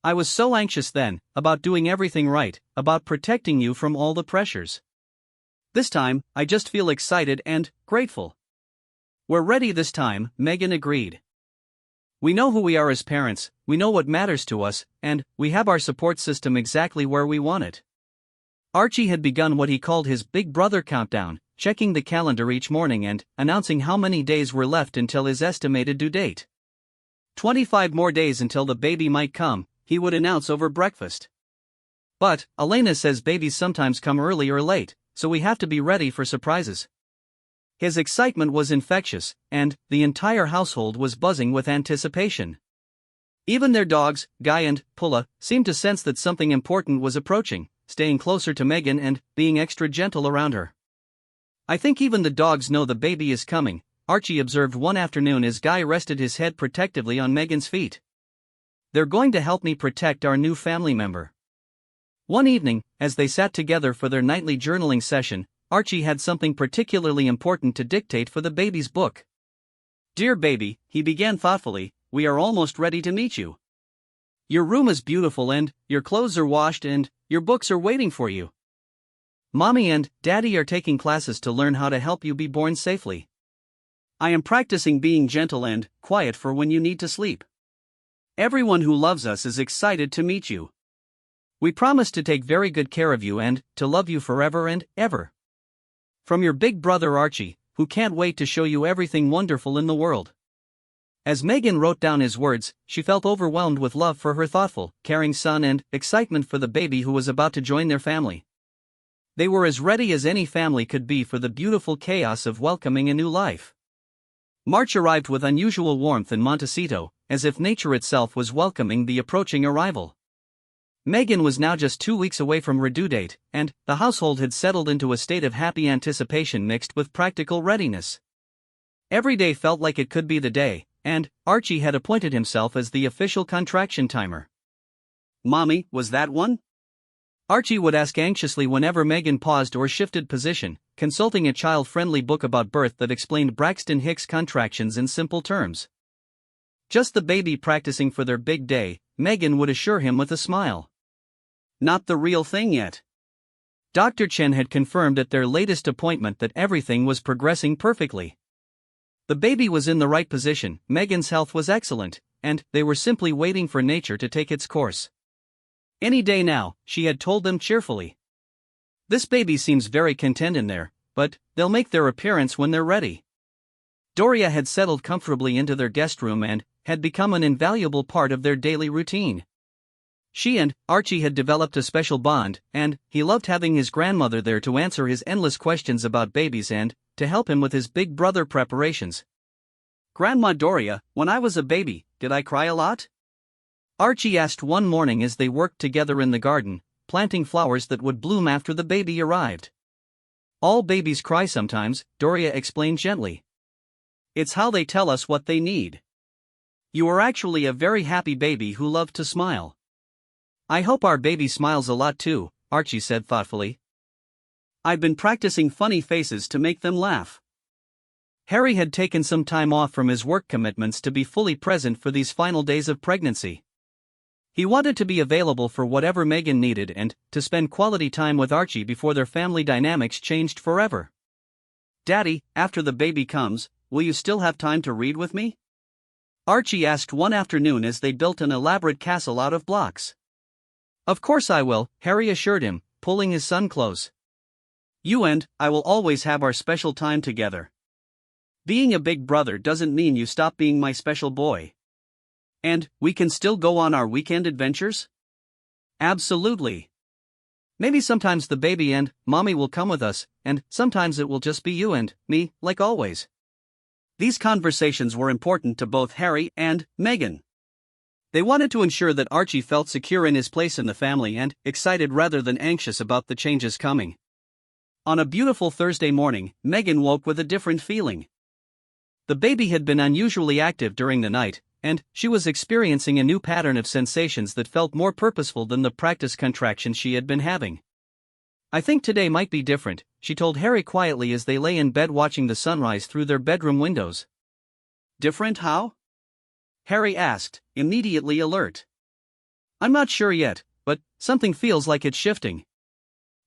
"I was so anxious then, about doing everything right, about protecting you from all the pressures. This time, I just feel excited and grateful." "We're ready this time," Meghan agreed. We know who we are as parents, we know what matters to us, and we have our support system exactly where we want it. Archie had begun what he called his Big Brother countdown, checking the calendar each morning and announcing how many days were left until his estimated due date. 25 more days until the baby might come, he would announce over breakfast. But, Elena says babies sometimes come early or late, so we have to be ready for surprises. His excitement was infectious, and the entire household was buzzing with anticipation. Even their dogs, Guy and Pulla, seemed to sense that something important was approaching, staying closer to Meghan and being extra gentle around her. I think even the dogs know the baby is coming, Archie observed one afternoon as Guy rested his head protectively on Meghan's feet. They're going to help me protect our new family member. One evening, as they sat together for their nightly journaling session, Archie had something particularly important to dictate for the baby's book. Dear baby, he began thoughtfully, we are almost ready to meet you. Your room is beautiful and your clothes are washed and your books are waiting for you. Mommy and Daddy are taking classes to learn how to help you be born safely. I am practicing being gentle and quiet for when you need to sleep. Everyone who loves us is excited to meet you. We promise to take very good care of you and to love you forever and ever. From your big brother Archie, who can't wait to show you everything wonderful in the world. As Meghan wrote down his words, she felt overwhelmed with love for her thoughtful, caring son and excitement for the baby who was about to join their family. They were as ready as any family could be for the beautiful chaos of welcoming a new life. March arrived with unusual warmth in Montecito, as if nature itself was welcoming the approaching arrival. Meghan was now just 2 weeks away from her due date, and the household had settled into a state of happy anticipation mixed with practical readiness. Every day felt like it could be the day, and Archie had appointed himself as the official contraction timer. Mommy, was that one? Archie would ask anxiously whenever Meghan paused or shifted position, consulting a child-friendly book about birth that explained Braxton Hicks contractions in simple terms. Just the baby practicing for their big day, Meghan would assure him with a smile. Not the real thing yet. Dr. Chen had confirmed at their latest appointment that everything was progressing perfectly. The baby was in the right position, Meghan's health was excellent, and they were simply waiting for nature to take its course. Any day now, she had told them cheerfully. This baby seems very content in there, but they'll make their appearance when they're ready. Doria had settled comfortably into their guest room and had become an invaluable part of their daily routine. She and Archie had developed a special bond, and he loved having his grandmother there to answer his endless questions about babies and to help him with his big brother preparations. Grandma Doria, when I was a baby, did I cry a lot? Archie asked one morning as they worked together in the garden, planting flowers that would bloom after the baby arrived. All babies cry sometimes, Doria explained gently. It's how they tell us what they need. You are actually a very happy baby who loved to smile. I hope our baby smiles a lot too, Archie said thoughtfully. I've been practicing funny faces to make them laugh. Harry had taken some time off from his work commitments to be fully present for these final days of pregnancy. He wanted to be available for whatever Meghan needed and to spend quality time with Archie before their family dynamics changed forever. Daddy, after the baby comes, will you still have time to read with me? Archie asked one afternoon as they built an elaborate castle out of blocks. Of course I will, Harry assured him, pulling his son close. You and I will always have our special time together. Being a big brother doesn't mean you stop being my special boy. And we can still go on our weekend adventures? Absolutely. Maybe sometimes the baby and mommy will come with us, and sometimes it will just be you and me, like always. These conversations were important to both Harry and Meghan. They wanted to ensure that Archie felt secure in his place in the family and excited rather than anxious about the changes coming. On a beautiful Thursday morning, Meghan woke with a different feeling. The baby had been unusually active during the night, and she was experiencing a new pattern of sensations that felt more purposeful than the practice contractions she had been having. I think today might be different, she told Harry quietly as they lay in bed watching the sunrise through their bedroom windows. Different how? Harry asked, immediately alert. I'm not sure yet, but something feels like it's shifting.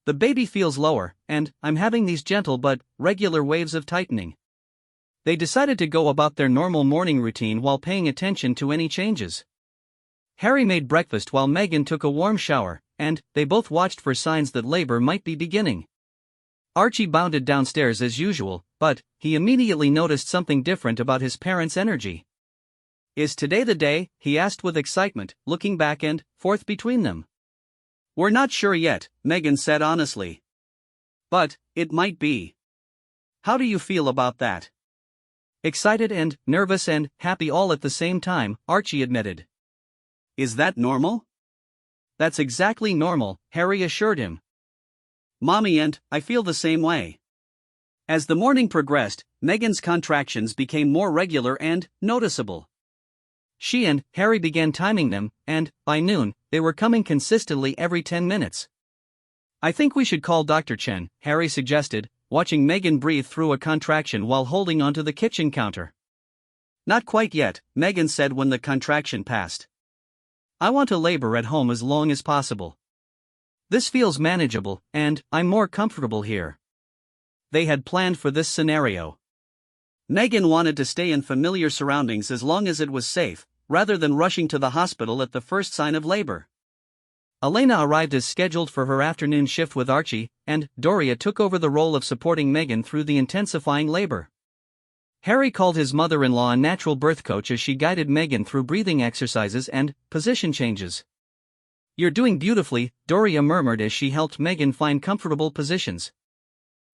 The baby feels lower, and I'm having these gentle but regular waves of tightening. They decided to go about their normal morning routine while paying attention to any changes. Harry made breakfast while Meghan took a warm shower, and they both watched for signs that labor might be beginning. Archie bounded downstairs as usual, but he immediately noticed something different about his parents' energy. "Is today the day?" he asked with excitement, looking back and forth between them. "We're not sure yet," Meghan said honestly. "But it might be. How do you feel about that?" "Excited and nervous and happy all at the same time," Archie admitted. "Is that normal?" "That's exactly normal," Harry assured him. "Mommy and I feel the same way." As the morning progressed, Meghan's contractions became more regular and noticeable. She and Harry began timing them, and by noon, they were coming consistently every 10 minutes. "I think we should call Dr. Chen," Harry suggested, watching Meghan breathe through a contraction while holding onto the kitchen counter. "Not quite yet," Meghan said when the contraction passed. "I want to labor at home as long as possible. This feels manageable, and I'm more comfortable here." They had planned for this scenario. Meghan wanted to stay in familiar surroundings as long as it was safe, rather than rushing to the hospital at the first sign of labor. Elena arrived as scheduled for her afternoon shift with Archie, and Doria took over the role of supporting Meghan through the intensifying labor. Harry called his mother-in-law a natural birth coach as she guided Meghan through breathing exercises and position changes. "You're doing beautifully," Doria murmured as she helped Meghan find comfortable positions.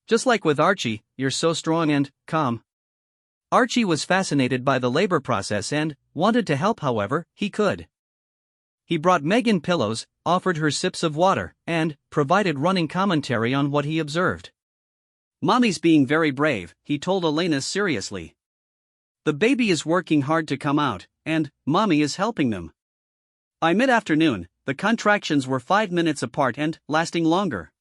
"Just like with Archie, you're so strong and calm." Archie was fascinated by the labor process and wanted to help however he could. He brought Meghan pillows, offered her sips of water, and provided running commentary on what he observed. "Mommy's being very brave," he told Elena seriously. "The baby is working hard to come out, and Mommy is helping them." By mid-afternoon, the contractions were 5 minutes apart and lasting longer.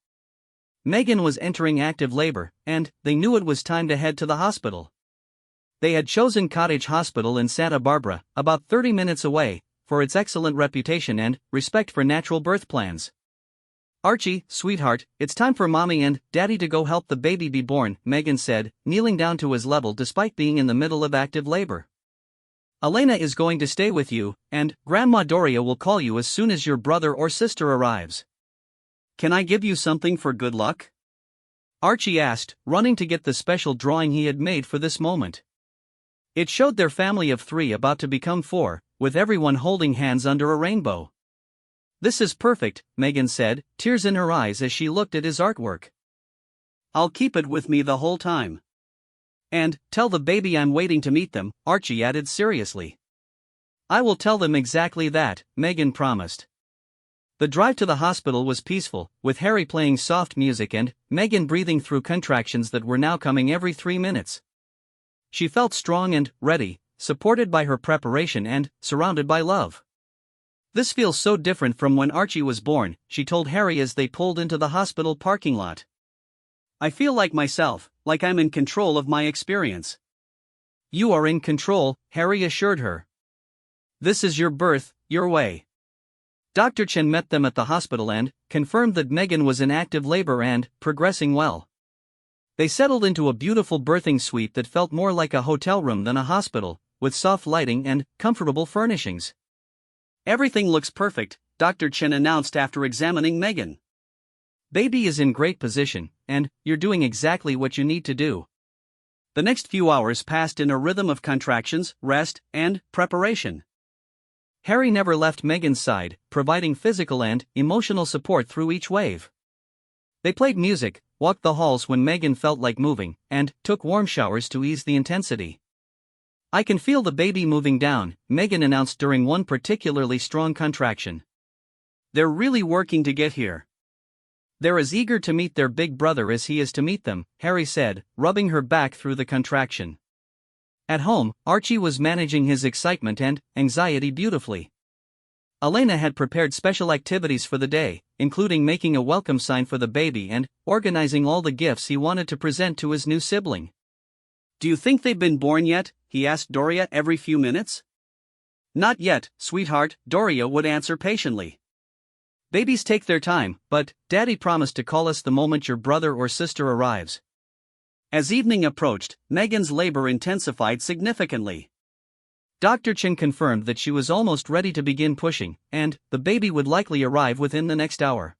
Meghan was entering active labor, and they knew it was time to head to the hospital. They had chosen Cottage Hospital in Santa Barbara, about 30 minutes away, for its excellent reputation and respect for natural birth plans. "Archie, sweetheart, it's time for Mommy and Daddy to go help the baby be born," Meghan said, kneeling down to his level despite being in the middle of active labor. "Elena is going to stay with you, and Grandma Doria will call you as soon as your brother or sister arrives." "Can I give you something for good luck?" Archie asked, running to get the special drawing he had made for this moment. It showed their family of 3 about to become 4, with everyone holding hands under a rainbow. "This is perfect," Meghan said, tears in her eyes as she looked at his artwork. "I'll keep it with me the whole time." "And tell the baby I'm waiting to meet them," Archie added seriously. "I will tell them exactly that," Meghan promised. The drive to the hospital was peaceful, with Harry playing soft music and Meghan breathing through contractions that were now coming every 3 minutes. She felt strong and ready, supported by her preparation and surrounded by love. "This feels so different from when Archie was born," she told Harry as they pulled into the hospital parking lot. "I feel like myself, like I'm in control of my experience." "You are in control," Harry assured her. "This is your birth, your way." Dr. Chen met them at the hospital and confirmed that Meghan was in active labor and progressing well. They settled into a beautiful birthing suite that felt more like a hotel room than a hospital, with soft lighting and comfortable furnishings. "Everything looks perfect," Dr. Chen announced after examining Meghan. "Baby is in great position, and you're doing exactly what you need to do." The next few hours passed in a rhythm of contractions, rest, and preparation. Harry never left Meghan's side, providing physical and emotional support through each wave. They played music, walked the halls when Meghan felt like moving, and took warm showers to ease the intensity. "I can feel the baby moving down," Meghan announced during one particularly strong contraction. "They're really working to get here." "They're as eager to meet their big brother as he is to meet them," Harry said, rubbing her back through the contraction. At home, Archie was managing his excitement and anxiety beautifully. Elena had prepared special activities for the day, including making a welcome sign for the baby and organizing all the gifts he wanted to present to his new sibling. "Do you think they've been born yet?" he asked Doria every few minutes. "Not yet, sweetheart," Doria would answer patiently. "Babies take their time, but Daddy promised to call us the moment your brother or sister arrives." As evening approached, Meghan's labor intensified significantly. Dr. Chen confirmed that she was almost ready to begin pushing, and the baby would likely arrive within the next hour.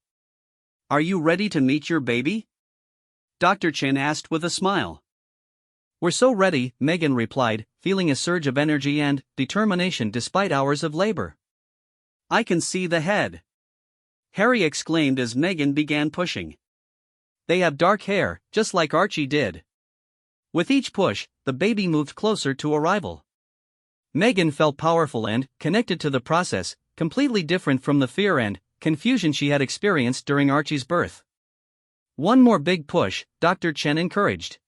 "Are you ready to meet your baby?" Dr. Chen asked with a smile. "We're so ready," Meghan replied, feeling a surge of energy and determination despite hours of labor. "I can see the head," Harry exclaimed as Meghan began pushing. "They have dark hair, just like Archie did." With each push, the baby moved closer to arrival. Meghan felt powerful and connected to the process, completely different from the fear and confusion she had experienced during Archie's birth. "One more big push," Dr. Chen encouraged.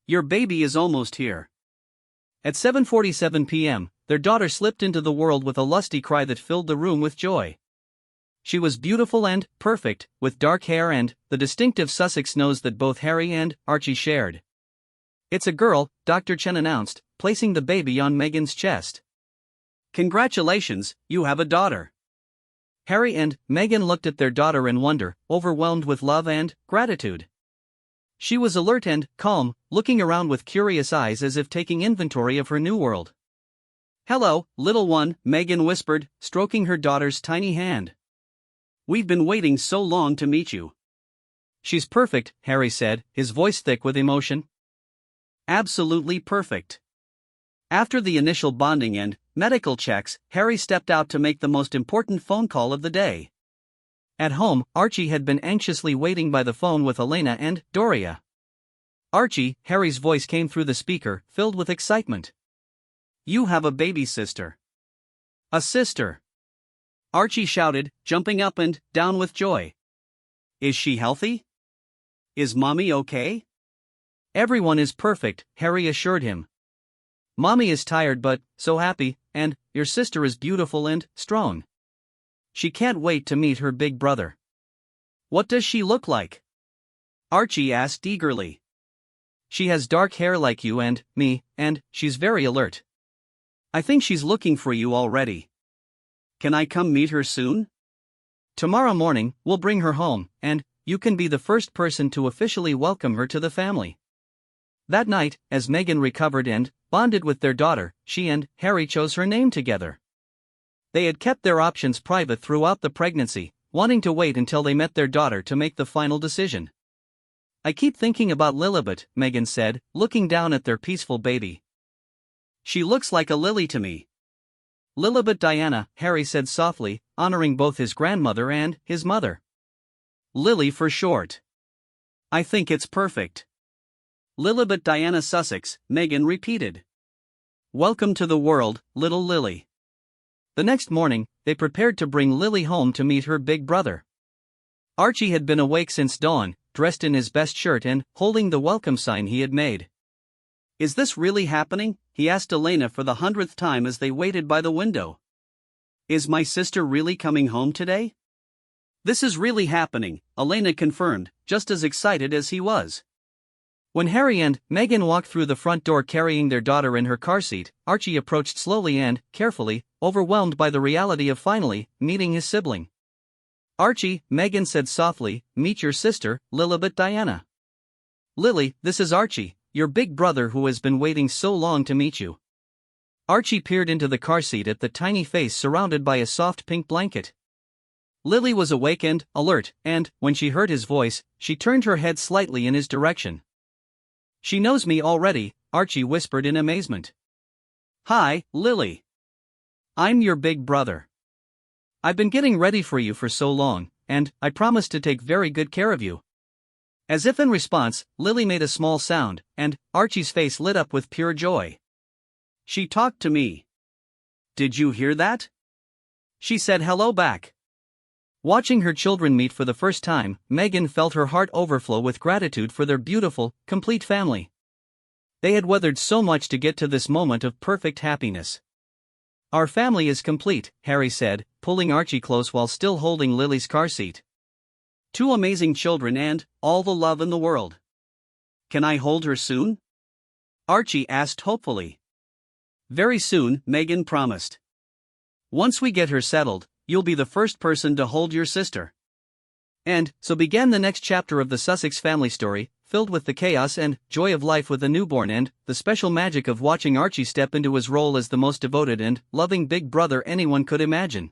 "Your baby is almost here." At 7:47 p.m., their daughter slipped into the world with a lusty cry that filled the room with joy. She was beautiful and perfect, with dark hair and the distinctive Sussex nose that both Harry and Archie shared. "It's a girl," Dr. Chen announced, placing the baby on Meghan's chest. "Congratulations, you have a daughter." Harry and Meghan looked at their daughter in wonder, overwhelmed with love and gratitude. She was alert and calm, looking around with curious eyes as if taking inventory of her new world. "Hello, little one," Meghan whispered, stroking her daughter's tiny hand. "We've been waiting so long to meet you." "She's perfect," Harry said, his voice thick with emotion. "Absolutely perfect." After the initial bonding and medical checks, Harry stepped out to make the most important phone call of the day. At home, Archie had been anxiously waiting by the phone with Elena and Doria. "Archie," Harry's voice came through the speaker, filled with excitement. "You have a baby sister." "A sister!" Archie shouted, jumping up and down with joy. "Is she healthy? Is Mommy okay?" "Everyone is perfect," Harry assured him. "Mommy is tired but so happy, and your sister is beautiful and strong. She can't wait to meet her big brother." "What does she look like?" Archie asked eagerly. "She has dark hair like you and me, and she's very alert. I think she's looking for you already. Can I come meet her soon?" "Tomorrow morning, we'll bring her home, and you can be the first person to officially welcome her to the family." That night, as Meghan recovered and bonded with their daughter, she and Harry chose her name together. They had kept their options private throughout the pregnancy, wanting to wait until they met their daughter to make the final decision. "I keep thinking about Lilibet," Meghan said, looking down at their peaceful baby. "She looks like a lily to me." "Lilibet Diana," Harry said softly, honoring both his grandmother and his mother. "Lily for short." "I think it's perfect." "Lilibet Diana Sussex," Meghan repeated. "Welcome to the world, little Lily." The next morning, they prepared to bring Lily home to meet her big brother. Archie had been awake since dawn, dressed in his best shirt and holding the welcome sign he had made. "Is this really happening?" he asked Elena for the 100th time as they waited by the window. "Is my sister really coming home today?" "This is really happening," Elena confirmed, just as excited as he was. When Harry and Meghan walked through the front door carrying their daughter in her car seat, Archie approached slowly and carefully, overwhelmed by the reality of finally meeting his sibling. "Archie," Meghan said softly, "meet your sister, Lilibet Diana." "Lily, this is Archie, your big brother who has been waiting so long to meet you." Archie peered into the car seat at the tiny face surrounded by a soft pink blanket. Lily was awake and alert, and when she heard his voice, she turned her head slightly in his direction. "She knows me already," Archie whispered in amazement. "Hi, Lily. I'm your big brother. I've been getting ready for you for so long, and I promise to take very good care of you." As if in response, Lily made a small sound, and Archie's face lit up with pure joy. "She talked to me. Did you hear that?" She said hello back. Watching her children meet for the first time, Meghan felt her heart overflow with gratitude for their beautiful, complete family. They had weathered so much to get to this moment of perfect happiness. "Our family is complete," Harry said, pulling Archie close while still holding Lily's car seat. "Two amazing children and all the love in the world. Can I hold her soon?" Archie asked hopefully. "Very soon," Meghan promised. "Once we get her settled, you'll be the first person to hold your sister." And so began the next chapter of the Sussex family story, filled with the chaos and joy of life with a newborn and the special magic of watching Archie step into his role as the most devoted and loving big brother anyone could imagine.